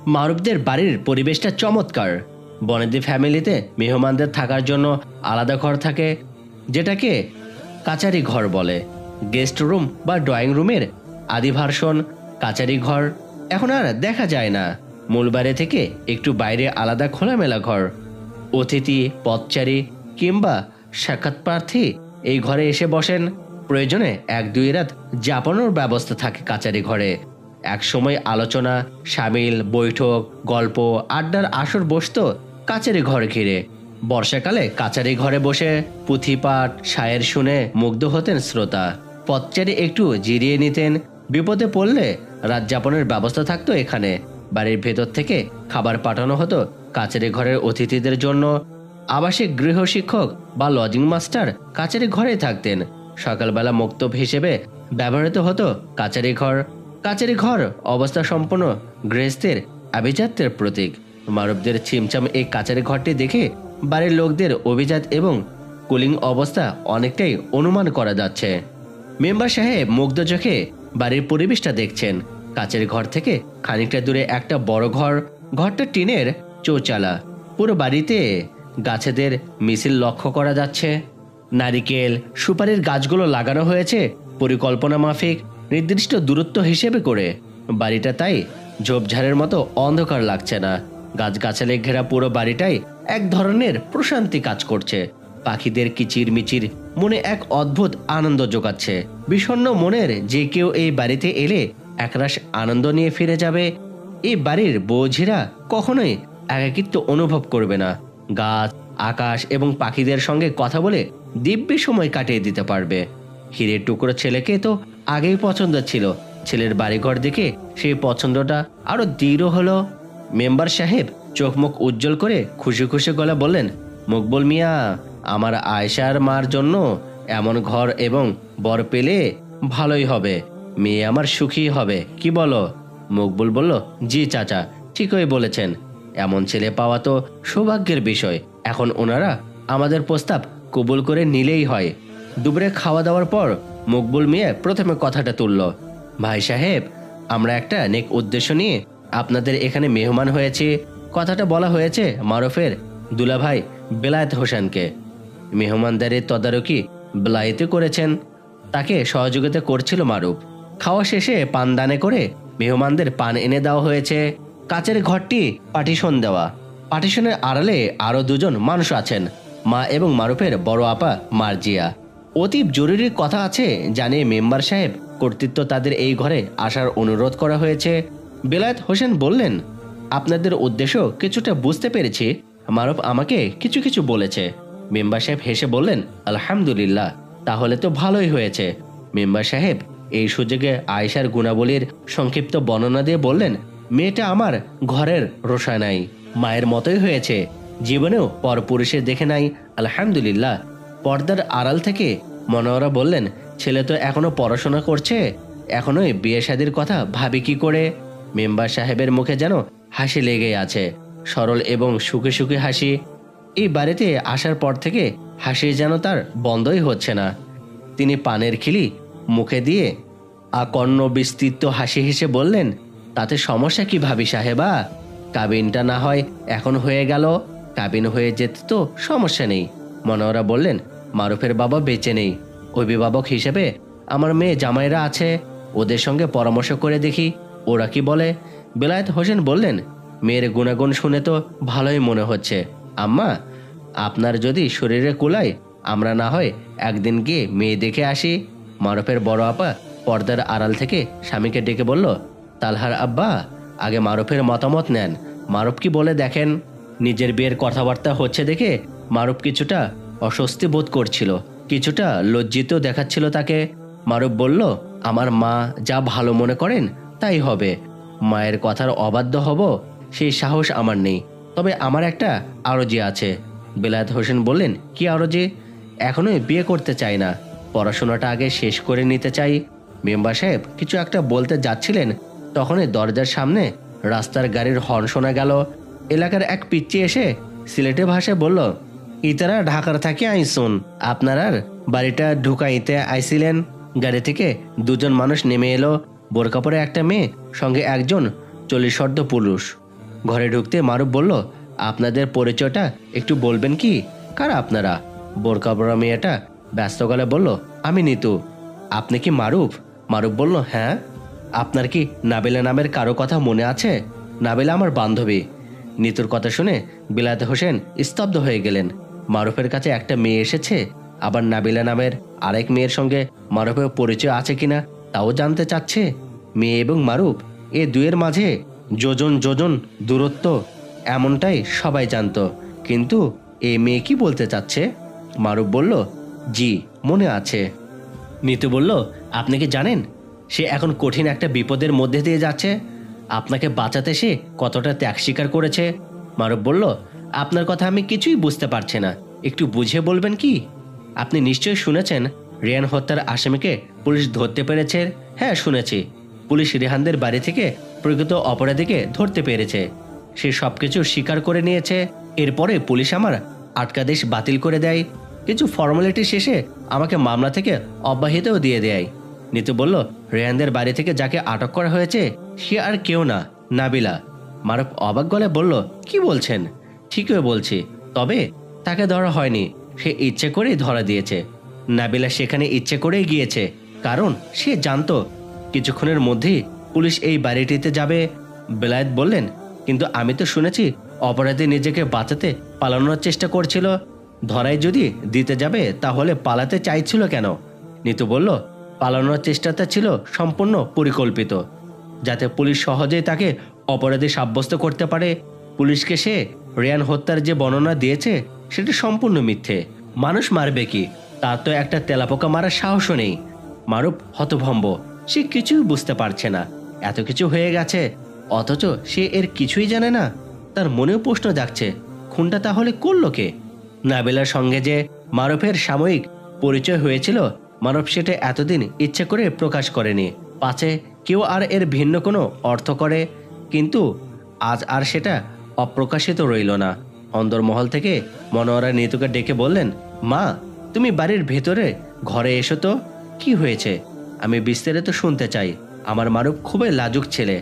মারুফদের বাড়ির পরিবেশটা চমৎকার। বনেদি ফ্যামিলিতে মেহমানদের থাকার জন্য আলাদা ঘর থাকে, যেটাকে কাচারি ঘর বলে। গেস্ট রুম বা ড্রয়িং রুমের আদি ভার্সন কাচারি ঘর এখন আর দেখা যায় না। মূল বাড়ি থেকে একটু বাইরে আলাদা খোলামেলা ঘর। অতিথি, পথচারী কিংবা সাক্ষাৎ প্রার্থী এই ঘরে এসে বসেন। প্রয়োজনে 1-2 রাত যাপনের ব্যবস্থা থাকে কাচারি ঘরে। একসময় আলোচনা, সামিল, বৈঠক, গল্প, আড্ডার আসর বসত কাচারি ঘর ঘিরে। বর্ষাকালে কাচারি ঘরে বসে পুঁথিপাঠ, শায়ের শুনে মুগ্ধ হতেন শ্রোতা। পথচারী একটু জিরিয়ে নিতেন। বিপদে পড়লে রাত যাপনের ব্যবস্থা থাকতো এখানে। বাড়ির ভেতর থেকে খাবার পাঠানো হতো কাচারি ঘরের অতিথিদের জন্য। আবাসিক গৃহশিক্ষক বা লজিং মাস্টার কাচারি ঘরেই থাকতেন। সকালবেলা মক্তব হিসেবে ব্যবহৃত হতো কাচারি ঘর। কাচারি ঘর অবস্থা সম্পন্ন গৃহস্থের আভিজাত্যের প্রতীক। মারুফদের ছিমছাম এই কাচারি ঘরটি দেখে বাড়ির লোকদের অভিজাত এবং কুলিং অবস্থা অনেকটাই অনুমান করা যাচ্ছে। মেম্বার সাহেব মুগ্ধ চোখে বাড়ির পরিবেশটা দেখছেন। কাচারি ঘর থেকে খানিকটা দূরে একটা বড় ঘর। ঘরটা টিনের চৌচালা। পুরো বাড়িতে গাছেদের মিছিল লক্ষ্য করা যাচ্ছে। নারিকেল, সুপারির গাছগুলো লাগানো হয়েছে পরিকল্পনা মাফিক, নির্দিষ্ট দূরত্ব হিসেবে করে। বাড়িটা তাই ঝোপঝাড়ের মতো অন্ধকার লাগছে না। গাছগাছালি ঘেরা পুরো বাড়িটাই এক ধরনের প্রশান্তি কাজ করছে। পাখিদের কিচির মিচির মনে এক অদ্ভুত আনন্দ জোগাচ্ছে। বিষণ্ণ মনের যে কেউ এই বাড়িতে এলে একরাশ আনন্দ নিয়ে ফিরে যাবে। এই বাড়ির বৌঝিরা কখনোই একাকিত্ব অনুভব করবে না। গাছ, আকাশ এবং পাখিদের সঙ্গে কথা বলে দিব্যি সময় কাটিয়ে দিতে পারবে। হীরের টুকরো ছেলেকে তো আগেই পছন্দ ছিল। ছেলের বাড়িঘর দেখে সেই পছন্দটা আরো দৃঢ় হলো। মেম্বার সাহেব চোখ মুখ উজ্জ্বল করে খুশি খুশি গলা বললেন, মকবুল মিয়া, আমার আয়েশার মার জন্য এমন ঘর এবং বর পেলে ভালোই হবে। মেয়ে আমার সুখী হবে, কি বলো? মকবুল বলল, জি চাচা, ঠিকই বলেছেন। এমন ছেলে পাওয়া তো সৌভাগ্যের বিষয়। এখন ওনারা আমাদের প্রস্তাব কবুল করে নিলেই হয়। দুপুরে খাওয়া দাওয়ার পর মকবুল মিয়া প্রথমে কথাটা তুলল, ভাই সাহেব, আমরা একটা নেক উদ্দেশ্য নিয়ে আপনাদের এখানে মেহমান হয়েছি। কথাটা বলা হয়েছে মারুফের দুলাভাই বেলায়েত হোসেনকে। মেহমানদারির তদারকি বেলায়েতে করেছেন, তাকে সহযোগিতা করছিল মারুফ। খাওয়া শেষে পানদানে করে মেহমানদের পান এনে দেওয়া হয়েছে। কাচের ঘরটি পার্টিশন দেওয়া। পার্টিশনের আড়ালে আরো 2 জন মানুষ আছেন, মা এবং মারুফের বড় আপা মার্জিয়া। অতি জরুরি কথা আছে জানিয়ে মেম্বার সাহেব কর্তৃত্ব তাদের এই ঘরে আসার অনুরোধ করা হয়েছে। বেলায়েত হোসেন বললেন, আপনাদের উদ্দেশ্য কিছুটা বুঝতে পেরেছি। মারুফ আমাকে কিছু কিছু বলেছে। মেম্বার সাহেব হেসে বললেন, আলহামদুলিল্লাহ, তাহলে তো ভালোই হয়েছে। মেম্বার সাহেব এই সুযোগে আয়েশার গুণাবলীর সংক্ষিপ্ত বর্ণনা দিয়ে বললেন, মেয়েটা আমার ঘরের রোশানাই, মায়ের মতোই হয়েছে। জীবনেও পরপুরুষের দেখে নাই, আলহামদুলিল্লাহ। পর্দার আড়াল থেকে মনোয়ারা বললেন, ছেলে তো এখনো পড়াশোনা করছে, এখনোই বিয়ে শাদীর কথা ভাবি কি করে? মেম্বার সাহেবের মুখে যেন হাসি লেগে আছে, সরল এবং সুখে সুখে হাসি। এই বাড়িতে আসার পর থেকে হাসি যেন তার বন্ধই হচ্ছে না। তিনি পানের খিলি মুখে দিয়ে আকর্ণ বিস্তৃত হাসি হেসে বললেন, তাতে সমস্যা কি ভাবি সাহেবা? কাবিনটা না হয় এখন হয়ে গেল, কাবিন হয়ে যেতে তো সমস্যা নেই। মনোয়ারা বললেন, মারুফের বাবা বেঁচে নেই, অভিভাবক হিসেবে আমার মেয়ে জামাইরা আছে, ওদের সঙ্গে পরামর্শ করে দেখি ওরা কি বলে। বেলায়েত হোসেন বললেন, মেয়ের গুণাগুণ শুনে তো ভালোই মনে হচ্ছে। আম্মা, আপনার যদি শরীরে কুলায় আমরা না হয় একদিন গিয়ে মেয়ে দেখে আসি। মারুফের বড় আপা পর্দার আড়াল থেকে স্বামীকে ডেকে বলল, তালহার আব্বা, আগে মারুফের মতামত নেন, মারুফ কি বলে দেখেন। নিজের বিয়ের কথাবার্তা হচ্ছে দেখে মারুফ কিছুটা অস্বস্তি বোধ করছিল, কিছুটা লজ্জিত দেখাচ্ছিল তাকে। মারুফ বলল, আমার মা যা ভালো মনে করেন তাই হবে। মায়ের কথার অবাধ্য হব সেই সাহস আমার নেই, তবে আমার একটা আরজি আছে। বেলায়েত হোসেন বললেন, কি আরজি? এখনোই বিয়ে করতে চাই না, পড়াশোনাটা আগে শেষ করে নিতে চাই। মেম্বার সাহেব কিছু একটা বলতে যাচ্ছিলেন, তখনই দরজার সামনে রাস্তার গাড়ির হর্ন শোনা গেল। এলাকার এক পিচ্চি এসে সিলেটি ভাষায় বলল, ইতারা ঢাকার থাকি আইসুন, আপনারার বাড়িটা ঢুকাইতে আইছিলেন। গাড়ি থেকে 2 জন মানুষ নেমে এলো। বোরকা পরে একটা মেয়ে, সঙ্গে একজন 40 পুরুষ। ঘরে ঢুকতে মারুফ বলল, আপনাদের পরিচয়টা একটু বলবেন কি? কারা আপনারা? বোরকা পরা মেয়েটা ব্যস্ত গলায় বলল, আমি নিতু। আপনি কি মারুফ? মারুফ বলল, হ্যাঁ। আপনার কি নাবিলা নামের কারো কথা মনে আছে? নাবিলা আমার বান্ধবী। নিতুর কথা শুনে বিলায়েত হোসেন স্তব্ধ হয়ে গেলেন। মারুফের কাছে একটা মেয়ে এসেছে, আবার নাবিলা নামের আরেক মেয়ের সঙ্গে মারুফের পরিচয় আছে কিনা তাও জানতে চাচ্ছে। মেয়ে এবং মারুফ এ দুয়ের মাঝে যোজন যোজন দূরত্ব, এমনটাই সবাই জানতো। কিন্তু এই মেয়ে কি বলতে চাচ্ছে? মারুফ বলল, জি মনে আছে। নিতু বলল, আপনি কি জানেন সে এখন কঠিন একটা বিপদের মধ্যে দিয়ে যাচ্ছে? আপনাকে বাঁচাতে সে কতটা ত্যাগ স্বীকার করেছে। মারুফ বলল, আপনার কথা আমি কিছুই বুঝতে পারছি না, একটু বুঝিয়ে বলবেন কি? আপনি নিশ্চয়ই শুনেছেন রেহান হত্যার আসামিকে পুলিশ ধরতে পেরেছে। হ্যাঁ শুনেছি। পুলিশ রেহানদের বাড়ি থেকে প্রকৃত অপরাধীকে ধরতে পেরেছে। সে সবকিছু স্বীকার করে নিয়েছে। এরপরে পুলিশ আমার আটকাদেশ বাতিল করে দেয়। কিছু ফর্মালিটি শেষে আমাকে মামলা থেকে অব্যাহতিও দিয়ে দেয়। নিতু বলল, রেহানদের বাড়ি থেকে যাকে আটক করা হয়েছে সে আর কেউ না, নাবিলা। মারুফ অবাক গলায় বলল, কি বলছেন? ঠিকই বলছি, তবে তাকে ধরা হয়নি, সে ইচ্ছে করেই ধরা দিয়েছে। নাবিলা সেখানে ইচ্ছে করেই গিয়েছে, কারণ সে জানতো কিছুক্ষণের মধ্যেই পুলিশ এই বাড়িটিতে যাবে। বেলায়েত বললেন, কিন্তু আমি তো শুনেছি অপরাধী নিজেকে বাঁচাতে পালানোর চেষ্টা করছিল। ধরাই যদি দিতে যাবে তাহলে পালাতে চাইছিল কেন? নিতু বলল, পালানোর চেষ্টাটা ছিল সম্পূর্ণ পরিকল্পিত, যাতে পুলিশ সহজেই তাকে অপরাধী সাব্যস্ত করতে পারে। পুলিশকে সে রেহান হত্যার যে বর্ণনা দিয়েছে সেটি সম্পূর্ণ মিথ্যে। মানুষ মারবে কি, তার তো একটা তেলাপোকা মারার সাহসও নেই। মারুফ হতভম্ব, সে কিছুই বুঝতে পারছে না। এত কিছু হয়ে গেছে অথচ সে এর কিছুই জানে না। তার মনেও প্রশ্ন জাগছে, খুনটা তাহলে করল কে? নাবিলার সঙ্গে যে মারুফের সাময়িক পরিচয় হয়েছিল, মারুফ সেটা এতদিন ইচ্ছে করে প্রকাশ করেনি, পাছে কেউ আর এর ভিন্ন কোনো অর্থ করে। কিন্তু আজ আর সেটা অপ্রকাশিত রইল না। অন্দরমহল থেকে মনোয়ারা নিতুকে ডেকে বললেন, মা তুমি বাড়ির ভেতরে ঘরে এসো তো। কি হয়েছে? আমি বিস্তারিত শুনতে চাই। আমার মারুফ খুবই লাজুক ছেলে,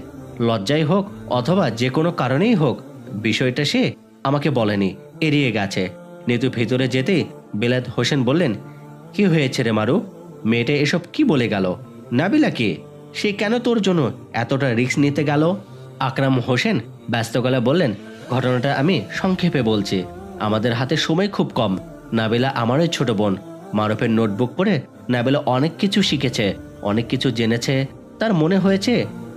লজ্জাই হোক অথবা যে কোনো কারণেই হোক, বিষয়টা সে আমাকে বলেনি, এড়িয়ে গেছে। নিতু ভেতরে যেতেই বেলায়েত হোসেন বললেন, কি হয়েছে রে মারুফ? মেয়েটা এসব কি বলে গেল? নাবিলা কে? সে কেন তোর জন্য এতটা রিস্ক নিতে গেল? আকরাম হোসেন ব্যস্ত গলায় বললেন, ঘটনাটা আমি সংক্ষেপে বলছি, আমাদের হাতে সময় খুব কম। নাবিলা আমারই ছোট বোন। মারুফের নোটবুক পড়ে নাবিলা অনেক কিছু শিখেছে, অনেক কিছু জেনেছে। তার মনে হয়েছে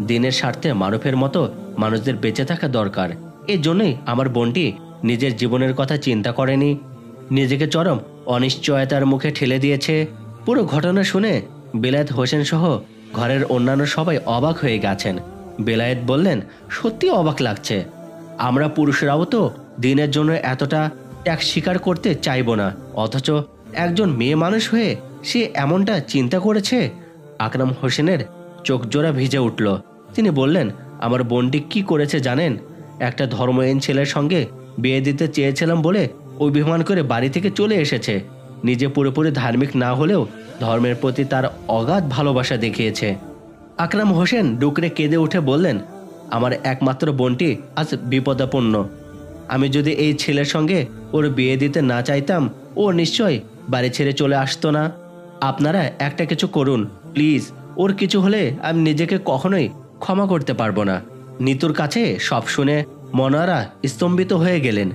দিনের স্বার্থে মারুফের মতো মানুষদের বেঁচে থাকা দরকার। এর জন্যই আমার বোনটি নিজের জীবনের কথা চিন্তা করেনি, নিজেকে চরম অনিশ্চয়তার মুখে ঠেলে দিয়েছে। পুরো ঘটনা শুনে বেলায়েত হোসেন সহ ঘরের অন্যান্য সবাই অবাক হয়ে গেছেন। বেলায়েত বললেন, সত্যি অবাক লাগছে। আমরা পুরুষরাও তো দিনের জন্য এতটা ত্যাগ স্বীকার করতে চাইব না, অথচ একজন মেয়ে মানুষ হয়ে সে এমনটা চিন্তা করেছে। আকরাম হোসেনের চোখ জোড়া ভিজে উঠল। তিনি বললেন, আমার বোনটি কি করেছে জানেন? একটা ধর্মহীন ছেলের সঙ্গে বিয়ে দিতে চেয়েছিলাম বলে অভিমান করে বাড়ি থেকে চলে এসেছে। নিজে পুরোপুরি ধার্মিক না হলেও ধর্মের প্রতি তার অগাধ ভালোবাসা দেখিয়েছে। আকরাম হোসেন ডুকরে কেঁদে উঠে বললেন, আমার একমাত্র বোনটি আজ বিপদাপন্ন। আমি যদি এই ছেলের সঙ্গে ওর বিয়ে দিতে না চাইতাম, ও নিশ্চয় বাড়ি ছেড়ে চলে আসতো না। আপনারা একটা কিছু করুন প্লিজ, ওর কিছু হলে আমি নিজেকে কখনোই ক্ষমা করতে পারবো না। নিতুর কাছে সব শুনে মনোয়ারা স্তম্ভিত হয়ে গেলেন।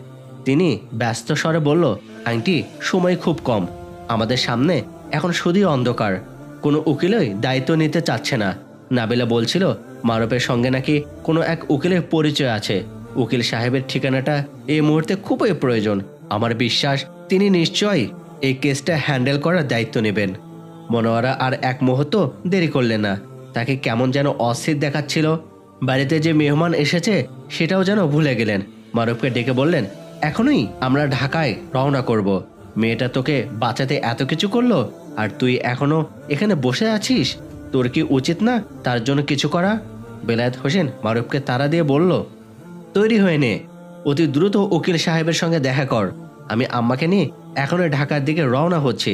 তিনি ব্যস্ত স্বরে বলল, আন্টি সময় খুব কম, আমাদের সামনে এখন শুধুই অন্ধকার। কোনো উকিলই দায়িত্ব নিতে চাচ্ছে না। নাবিলা বলছিল মারুফের সঙ্গে নাকি কোনো এক উকিলের পরিচয় আছে। উকিল সাহেবের ঠিকানাটা এই মুহূর্তে খুবই প্রয়োজন। আমার বিশ্বাস তিনি নিশ্চয়ই এই কেসটা হ্যান্ডেল করার দায়িত্ব নেবেন। মনোয়ারা আর এক মুহূর্ত দেরি করলেন না। তাকে কেমন যেন অস্থির দেখাচ্ছিল। বাড়িতে যে মেহমান এসেছে সেটাও যেন ভুলে গেলেন। মারুফকে ডেকে বললেন, এখনই আমরা ঢাকায় রওনা করব। মেয়েটা তোকে বাঁচাতে এত কিছু করলো আর তুই এখনো এখানে বসে আছিস? তোর কি উচিত না তার জন্য কিছু করা? বেলায়েত হোসেন মারুফকে তাড়া দিয়ে বলল, তৈরি হয়ে নে, অতি দ্রুত উকিল সাহেবের সঙ্গে দেখা কর। আমি আম্মাকে নিয়ে এখনই ঢাকার দিকে রওনা হচ্ছি।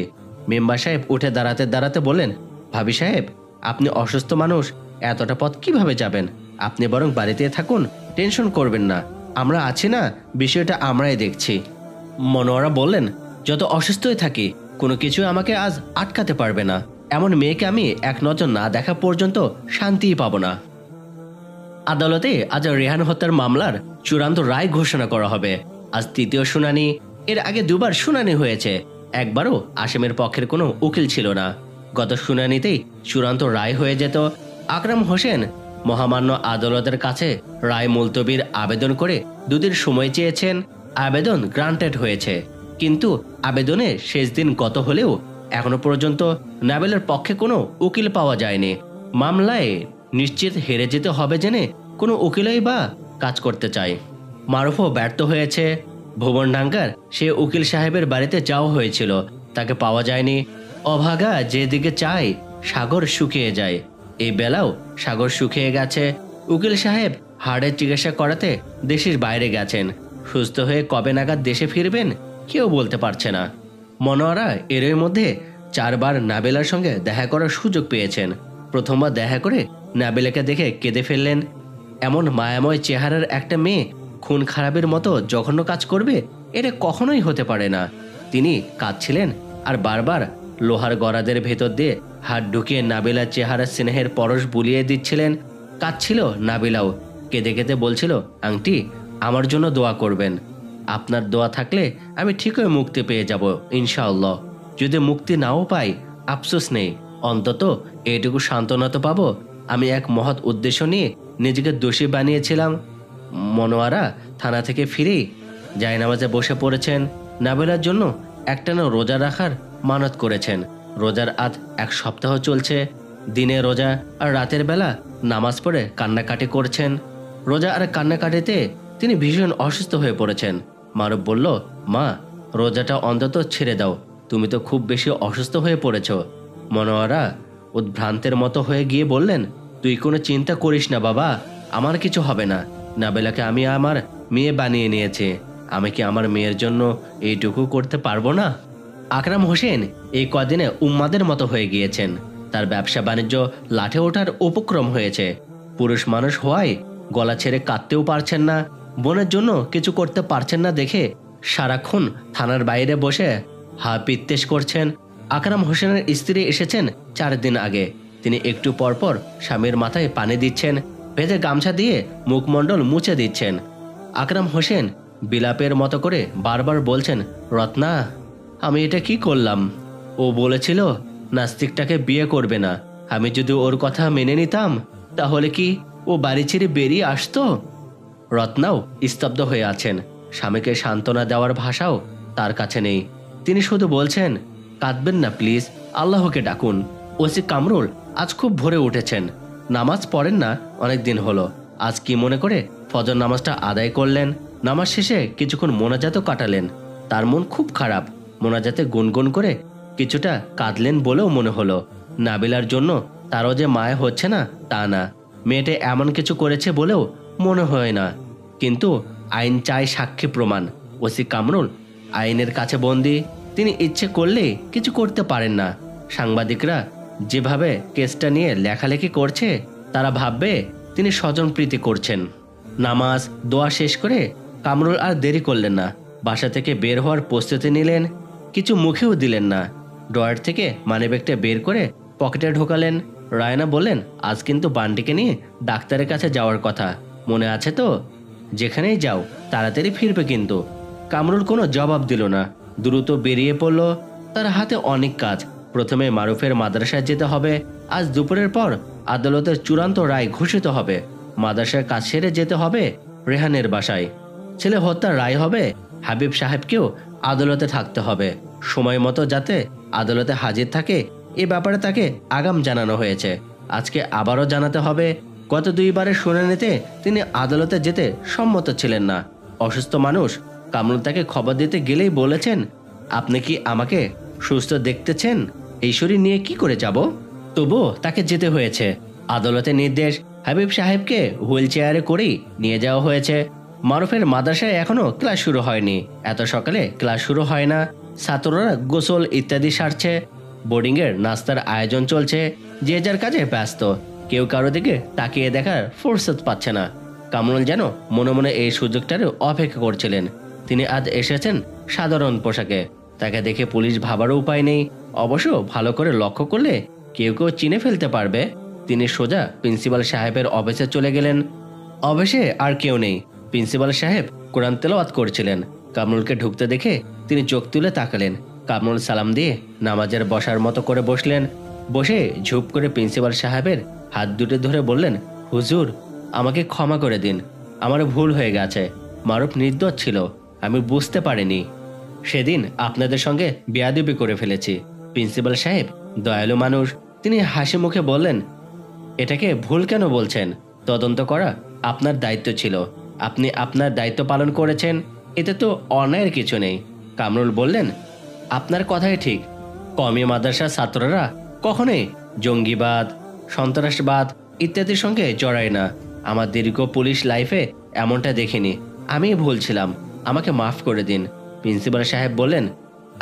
মেম্বার সাহেব উঠে দাঁড়াতে দাঁড়াতে বললেন, ভাবি সাহেব আপনি অসুস্থ মানুষ, এতটা পথ কিভাবে যাবেন? আপনি বরং বাড়িতে থাকুন, টেনশন করবেন না, আমরা আছি না, বিষয়টা আমরাই দেখছি। মনোয়ারা বললেন, যত অসুস্থই থাকি কোনো কিছু আমাকে আজ আটকাতে পারবে না। এমন মেয়েকে আমি এক নজর না দেখা পর্যন্ত শান্তিই পাবো না। আদালতে আজ রেহান হত্যার মামলার চূড়ান্ত রায় ঘোষণা করা হবে। আজ তৃতীয় শুনানি। এর আগে দুবার শুনানি হয়েছে, একবারও আসামির পক্ষের কোনো উকিল ছিল না। গত শুনানিতেই চূড়ান্ত রায় হয়ে যেত। আকরাম হোসেন মহামান্য আদালতের কাছে রায় মুলতবির আবেদন করে 2 দিন সময় চেয়েছেন। আবেদন গ্রান্টেড হয়েছে, কিন্তু আবেদনের শেষ দিন গত হলেও এখনো পর্যন্ত নাবিলের পক্ষে কোনো উকিল পাওয়া যায়নি। মামলায় নিশ্চিত হেরে যেতে হবে জেনে কোনো উকিলই বা কাজ করতে চায়। মারুফও ব্যর্থ হয়েছে। ভুবনডাঙ্গার সে উকিল সাহেবের বাড়িতে যাওয়া হয়েছিল, তাকে পাওয়া যায়নি। অভাগা যেদিকে চায় সাগর শুকিয়ে যায়। এই বেলাও সাগর শুকিয়ে গেছে। উকিল সাহেব হার্টের চিকিৎসা করাতে দেশের বাইরে গেছেন। সুস্থ হয়ে কবে নাগাদ দেশে ফিরবেন কেউ বলতে পারছে না। মনোয়ারা এরই মধ্যে 4 বার নাবিলার সঙ্গে দেখা করার সুযোগ পেয়েছেন। প্রথমবার দেখা করে নাবিলাকে দেখে কেঁদে ফেললেন। এমন মায়াময় চেহারার একটা মেয়ে খুন খারাপের মতো জঘন্য কাজ করবে, এটা কখনোই হতে পারে না। তিনি কাঁদছিলেন আর বারবার লোহার গরাদের ভেতর দিয়ে হাত ঢুকিয়ে নাবিলার চেহারা স্নেহের পরশ বুলিয়ে দিচ্ছিলেন। কাঁদছিল নাবিলাও, কেঁদে কেঁদে বলছিল, আংটি আমার জন্য দোয়া করবেন। আপনার দোয়া থাকলে আমি ঠিকই মুক্তি পেয়ে যাব ইনশাআল্লাহ। যদি মুক্তি নাও পাই আফসোস নেই, অন্তত এইটুকু সান্ত্বনা তো পাবো আমি এক মহৎ উদ্দেশ্য নিয়ে নিজেকে দোষী বানিয়েছিলাম। মনোয়ারা থানা থেকে ফিরেই জায়নামাজে বসে পড়েছেন। নাবিলার জন্য একটানা রোজা রাখার মানত করেছেন। রোজার আজ 1 সপ্তাহ চলছে। দিনে রোজা আর রাতের বেলা নামাজ পড়ে কান্নাকাটি করছেন। রোজা আর কান্নাকাটিতে তিনি ভীষণ অসুস্থ হয়ে পড়েছেন। মারুফ বলল, মা, রোজাটা অন্তত ছেড়ে দাও, তুমি তো খুব বেশি অসুস্থ হয়ে পড়েছ। মনোয়ারা উদ্ভ্রান্তের মতো হয়ে গিয়ে বললেন, তুই কোনো চিন্তা করিস না বাবা, আমার কিছু হবে না। নাবিলাকে আমি আমার মেয়ে বানিয়ে নিয়েছি, আমি কি আমার মেয়ের জন্য এইটুকু করতে পারবো না? আকরাম হোসেন এই কদিনে উম্মাদের মতো হয়ে গিয়েছেন। তার ব্যবসা বাণিজ্য লাঠে ওঠার উপক্রম হয়েছে। পুরুষ মানুষ হওয়ায় গলা ছেড়ে কাঁদতেও পারছেন না। বোনের জন্য কিছু করতে পারছেন না দেখে সারাক্ষণ থানার বাইরে বসে হা পিত্তেশ করছেন। আকরাম হোসেনের স্ত্রী এসেছেন 4 দিন আগে। তিনি একটু পরপর স্বামীর মাথায় পানি দিচ্ছেন, ভেজে গামছা দিয়ে মুখমণ্ডল মুছে দিচ্ছেন। আকরাম হোসেন বিলাপের মতো করে বারবার বলছেন, রত্না, আমি এটা কি করলাম? ও বলেছিল নাস্তিকটাকে বিয়ে করবে না। আমি যদি ওর কথা মেনে নিতাম তাহলে কি ও বাড়ি ছেড়ে বেরিয়ে আসতো? রত্নাও স্তব্ধ হয়ে আছেন। স্বামীকে সান্ত্বনা দেওয়ার ভাষাও তার কাছে নেই। তিনি শুধু বলছেন, কাঁদবেন না প্লিজ, আল্লাহকে ডাকুন। ওসি কামরুল আজ খুব ভোরে উঠেছেন, নামাজ পড়েন না অনেক দিন হলো। আজ কি মনে করে ফজর নামাজটা আদায় করলেন। নামাজ শেষে কিছুক্ষণ মোনাজাতও কাটালেন। তার মন খুব খারাপ। মোনাজাতে গুনগুন করে কিছুটা কাঁদলেন বলেও মনে হলো। নাবিলার জন্য তারও যে মায়া হচ্ছে না তা না, মেয়েটা এমন কিছু করেছে বলেও মনে হয় না। কিন্তু আইন চায় সাক্ষী প্রমাণ। ওসি কামরুল আইনের কাছে বন্দী। তিনি ইচ্ছে করলে কিছু করতে পারেন না। সাংবাদিকরা যেভাবে কেসটা নিয়ে লেখালেখি করছে তারা ভাববে তিনি স্বজনপ্রীতি করছেন। নামাজ দোয়া শেষ করে কামরুল আর দেরি করলেন না। বাসা থেকে বের হওয়ার প্রস্তুতি নিলেন। কিছু মুখেও দিলেন না। ড্রয়ার থেকে মানিব্যাগটা বের করে পকেটে ঢোকালেন। রায়না বললেন, আজ কিন্তু বান্টিকে নিয়ে ডাক্তারের কাছে যাওয়ার কথা, মনে আছে তো? যেখানেই যাও তাড়াতাড়ি ফিরবে কিন্তু। কামরুল কোনো জবাব দিল না, দ্রুত বেরিয়ে পড়ল। তার হাতে অনেক কাজ। প্রথমে মারুফের মাদ্রাসায় যেতে হবে। আজ দুপুরের পর আদালতের চূড়ান্ত রায় ঘোষিত হবে। মাদ্রাসার কাজ সেরে যেতে হবে রেহানের বাসায়। ছেলে হত্যার রায় হবে, হাবিব সাহেবকেও আদালতে থাকতে হবে। সময় মতো যাতে আদালতে হাজির থাকে এ ব্যাপারে তাকে আগাম জানানো হয়েছে। আজকে আবারও জানাতে হবে। গত 2 বারের শুনানিতে তিনি আদালতে যেতে সম্মত ছিলেন না। অসুস্থ মানুষ। কামরুল তাকে খবর দিতে গেলেই বলেছেন, আপনি কি আমাকে সুস্থ দেখতেছেন? এই শরীর নিয়ে কি করে যাব? তবুও তাকে যেতে হয়েছে। আদালতের নির্দেশ, হাবিব সাহেবকে হুইল চেয়ারে করেই নিয়ে যাওয়া হয়েছে। মারুফের মাদ্রাসায় এখনো ক্লাস শুরু হয়নি। এত সকালে ক্লাস শুরু হয় না। ছাত্ররা গোসল ইত্যাদি সারছে। বোর্ডিংয়ের নাস্তার আয়োজন চলছে। যে যার কাজে ব্যস্ত। কেউ কারো দিকে তাকিয়ে দেখার ফুরসত পাচ্ছে না। কামরুল যেন মনে মনে এই সুযোগটার অপেক্ষা করছিলেন। তিনি আজ এসেছেন সাধারণ পোশাকে, তাকে দেখে পুলিশ ভাবারও উপায় নেই। অবশ্য ভালো করে লক্ষ্য করলে কেউ কেউ চিনে ফেলতে পারবে। তিনি সোজা প্রিন্সিপাল সাহেবের অফিসে চলে গেলেন। অফিসে আর কেউ নেই। প্রিন্সিপাল সাহেব কোরআন তেলাওয়াত করছিলেন। কামরুলকে ঢুকতে দেখে তিনি চোখ তুলে তাকালেন। কামরুল সালাম দিয়ে নামাজের বসার মতো করে বসলেন। বসে ঝুপ করে প্রিন্সিপাল সাহেবের হাত দুটো ধরে বললেন, হুজুর, আমাকে ক্ষমা করে দিন। আমার ভুল হয়ে গেছে। মারুফ নির্দোষ ছিল, আমি বুঝতে পারিনি। সেদিন আপনাদের সঙ্গে বেয়াদবি করে ফেলেছি। প্রিন্সিপাল সাহেব দয়ালু মানুষ, তিনি হাসি মুখে বললেন, এটাকে ভুল কেন বলছেন? তদন্ত করা আপনার দায়িত্ব ছিল, আপনি আপনার দায়িত্ব পালন করেছেন, এতে তো অন্যায়ের কিছু নেই। কামরুল বললেন, আপনার কথাই ঠিক। কওমি মাদ্রাসার ছাত্ররা কখনোই জঙ্গিবাদ, সন্ত্রাসবাদ ইত্যাদির সঙ্গে জড়ায় না। আমার দীর্ঘ পুলিশ লাইফে এমনটা দেখিনি। আমি ভুল ছিলাম, আমাকে মাফ করে দিন। প্রিন্সিপাল সাহেব বললেন,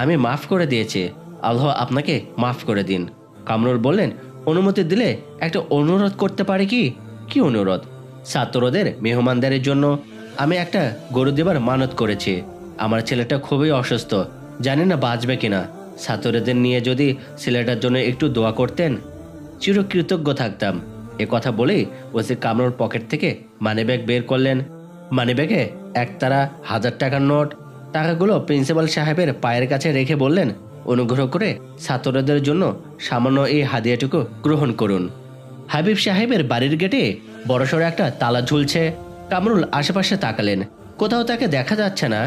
আমি মাফ করে দিয়েছি, আল্লাহ আপনাকে মাফ করে দিন। কামরুল বললেন, অনুমতি দিলে একটা অনুরোধ করতে পারি কি? কি অনুরোধ? ছাত্রদের মেহমানদারের জন্য আমি একটা গরু দেবার মানত করেছি। আমার ছেলেটা খুবই অসুস্থ, জানি না বাঁচবে কিনা। ছাত্রদের নিয়ে যদি ছেলেটার জন্য একটু দোয়া করতেন, চিরকৃতজ্ঞ থাকতাম। এ কথা বলেই ওসি কামরুল পকেট থেকে মানিব্যাগ বের করলেন। মানিব্যাগে একতারা 1000 টাকার নোট। টাকাগুলো প্রিন্সিপাল সাহেবের পায়ের কাছে রেখে বললেন, অনুগ্রহ করে ছাত্রদের জন্য সামান্য এই হাদিয়াটুকু গ্রহণ করুন। হাবিব সাহেবের বাড়ির গেটে বড়সড় একটা তালা ঝুলছে। কামরুল আশেপাশে তাকালেন, কোথাও তাকে দেখা যাচ্ছে না।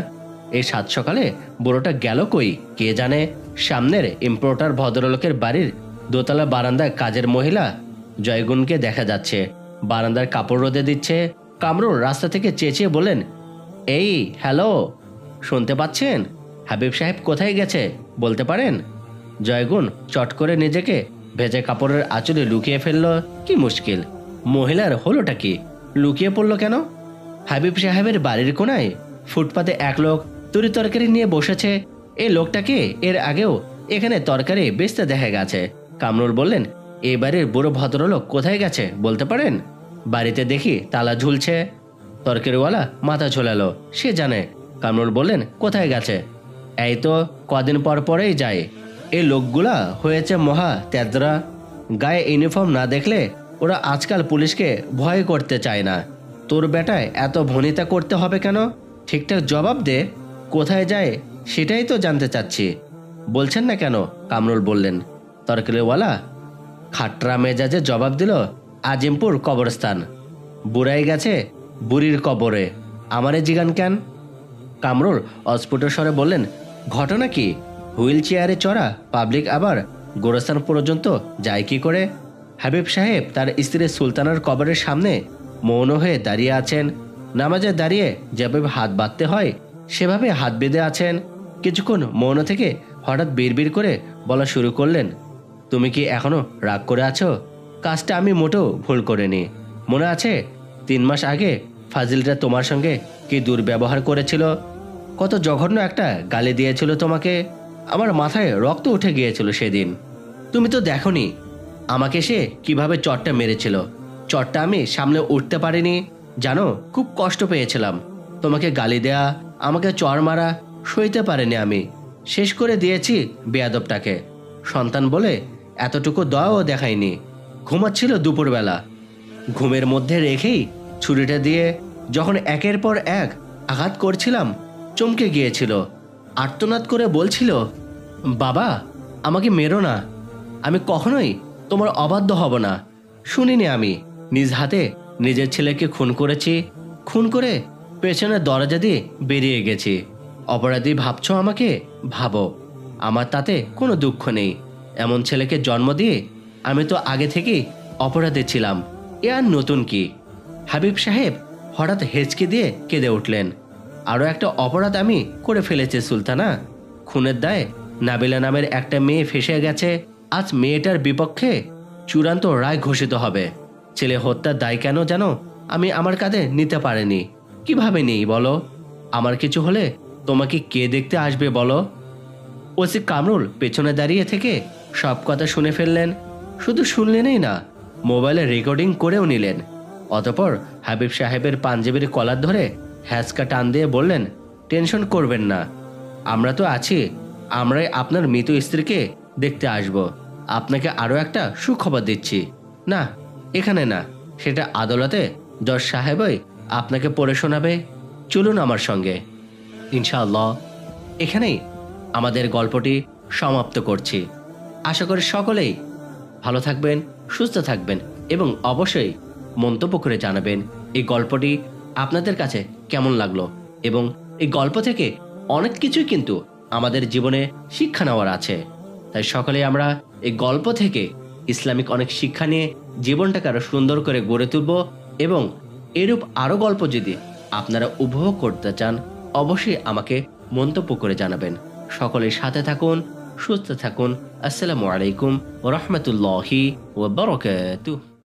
এই সাত সকালে বুড়োটা গেল কই কে জানে। সামনের ইম্পোর্টার ভদ্রলোকের বাড়ির দোতলা বারান্দায় কাজের মহিলা জয়গুনকে দেখা যাচ্ছে, বারান্দার কাপড় রোদে দিচ্ছে। কামরুল রাস্তা থেকে চেঁচিয়ে বললেন, এই হ্যালো, শুনতে পাচ্ছেন? হাবিব সাহেব কোথায় গেছে বলতে পারেন? জয়গুন চট করে নিজেকে ভেজা কাপড়ের আঁচলে লুকিয়ে ফেলল। কি মুশকিল, মহিলার হলোটা কি? লুকিয়ে পড়লো কেন? হাবিব সাহেবের বাড়ির কোনায় ফুটপাতে এক লোক তরি তরকারি নিয়ে বসেছে। এই লোকটাকে এর আগেও এখানে তরকারি বেচতে দেখা গেছে। কামরুল বললেন, এই বাড়ির বুড়ো ভদ্রলোক কোথায় গেছে বলতে পারেন? বাড়িতে দেখি তালা ঝুলছে। তরকারিওয়ালা মাথা ঝোলালো, সে জানে। কামরুল বললেন, কোথায় গেছে? এই তো কদিন পর পরেই যায়। এই লোকগুলা হয়েছে মহা তেজরা। গায়ে ইউনিফর্ম না দেখলে ওরা আজকাল পুলিশকে ভয় করতে চায় না। তোর বেটায় এত ভনিতা করতে হবে কেন? ঠিকঠাক জবাব দে, কোথায় যায় সেটাই তো জানতে চাচ্ছি। বলছেন না কেন? কামরুল বললেন। তরকারিওয়ালা খাট্রা মেজাজে জবাব দিল, আজিমপুর কবরস্থান। বুড়াই গেছে বুড়ির কবরে, আমারে জিগান কেন? কামরুল অস্ফুট স্বরে বললেন, ঘটনা কি? হুইল চেয়ারে চড়া পাবলিক আবার গোরস্থান পর্যন্ত যায় কি করে? হাবিব সাহেব তার স্ত্রী সুলতানার কবরের সামনে মৌন হয়ে দাঁড়িয়ে আছেন। নামাজে দাঁড়িয়ে যেভাবে হাত বাঁধতে হয় সেভাবে হাত বেঁধে আছেন। কিছুক্ষণ মৌন থেকে হঠাৎ বিড়বিড় করে বলা শুরু করলেন, তুমি কি এখনো রাগ করে আছো? কাজটা আমি মোটেও ভুল করিনি। মনে আছে 3 মাস আগে ফাজিলরা তোমার সঙ্গে কি দুর্ব্যবহার করেছিল? কত জঘন্য একটা গালি দিয়েছিল তোমাকে। আমার মাথায় রক্ত উঠে গিয়েছিল সেদিন। তুমি তো দেখোনি আমাকে সে কিভাবে চটটা মেরেছিল। চটটা আমি সামনে উঠতে পারিনি, জানো, খুব কষ্ট পেয়েছিলাম। তোমাকে গালি দেয়া, আমাকে চড় মারা সইতে পারিনি আমি। শেষ করে দিয়েছি বেয়াদবটাকে। সন্তান বলে এতটুকু দয়াও দেখায়নি। ঘুমাচ্ছিল দুপুরবেলা, ঘুমের মধ্যে রেখেই ছুরিটা দিয়ে যখন একের পর এক আঘাত করছিলাম চমকে গিয়েছিল। আর্তনাদ করে বলছিল, বাবা আমাকে মেরো না, আমি কখনোই তোমার অবাধ্য হব না। শুনিনি আমি নিজ হাতে নিজের ছেলেকে খুন করেছি, খুন করে পেছনের দরজা দিয়ে বেরিয়ে গেছি। অপরাধী ভাবছ আমাকে? ভাবো, আমার তাতে কোনো দুঃখ নেই। এমন ছেলেকে জন্ম দিয়ে আমি তো আগে থেকেই অপরাধী ছিলাম, এ আর নতুন কি? হাবিব সাহেব হঠাৎ হেঁচকে দিয়ে কেঁদে উঠলেন। আরও একটা অপরাধ আমি করে ফেলেছি সুলতানা। খুনের দায়ে নাবিলা নামের একটা মেয়ে ফেসে গেছে। আজ মেয়েটার বিপক্ষে চূড়ান্ত রায় ঘোষিত হবে। ছেলে হত্যার দায় কেন যেন আমি আমার কাঁধে নিতে পারিনি। কিভাবে নেই বলো? আমার কিছু হলে তোমাকে কে দেখতে আসবে বলো? ওসি কামরুল পেছনে দাঁড়িয়ে থেকে সব কথা শুনে ফেললেন। শুধু শুনলেনই না, মোবাইলে রেকর্ডিং করেও নিলেন। অতঃপর হাবিব সাহেবের পাঞ্জাবির কলার ধরে হ্যাঁচকা টান দিয়ে বললেন, টেনশন করবেন না, আমরা তো আছি। আমরাই আপনার মৃত স্ত্রীকে দেখতে আসব। আপনাকে আরও একটা সুখবর দিচ্ছি। না, এখানে না, সেটা আদালতে জজ সাহেবই আপনাকে পড়ে শোনাবে। চলুন আমার সঙ্গে। ইনশাআল্লাহ এখানেই আমাদের গল্পটি সমাপ্ত করছি। আশা করি সকলেই ভালো থাকবেন, সুস্থ থাকবেন এবং অবশ্যই মন্তব্য করে জানাবেন এই গল্পটি আপনাদের কাছে কেমন লাগলো। এবং এই গল্প থেকে অনেক কিছুই কিন্তু আমাদের জীবনে শিক্ষা নেওয়ার আছে। তাই সকলেই আমরা এই গল্প থেকে ইসলামিক অনেক শিক্ষা নিয়ে জীবনটাকে আরো সুন্দর করে গড়ে তুলব। এবং এরূপ আরও গল্প যদি আপনারা উপভোগ করতে চান, অবশ্যই আমাকে মন্তব্য করে জানাবেন। সকলের সাথে থাকুন, সুস্থ থাকুন। আসসালামু আলাইকুম ওয়া রাহমাতুল্লাহি ওয়া বারাকাতুহু।